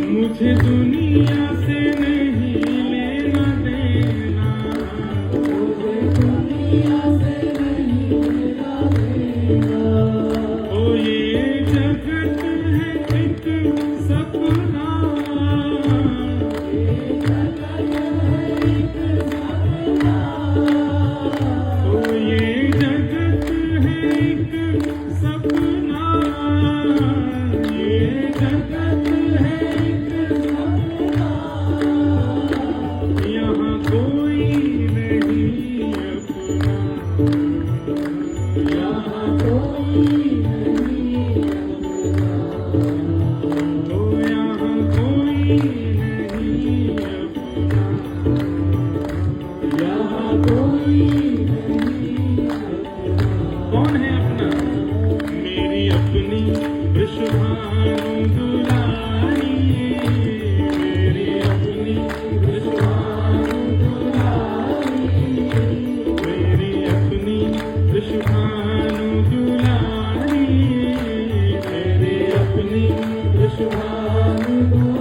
मुझे दुनिया से नहीं लेना देना, मुझे दुनिया से नहीं लेना देना। ओ ये जगत है एक सपना, ये जगत है एक सपना। ओ ये जगत है एक सपना, ये जगत है एक सपना। यहाँ कोई नहीं अपना, यहाँ कोई नहीं अपना। ओ यहाँ कोई नहीं अपना, यहाँ कोई नहीं अपना। कौन है अपना? मेरी अपनी विश्वभानु दुलारी, मेरी अपनी विश्वभानु दुलारी, मेरी अपनी विश्वभानु दुलारी, मेरी अपनी विश्वभानु दुलारी।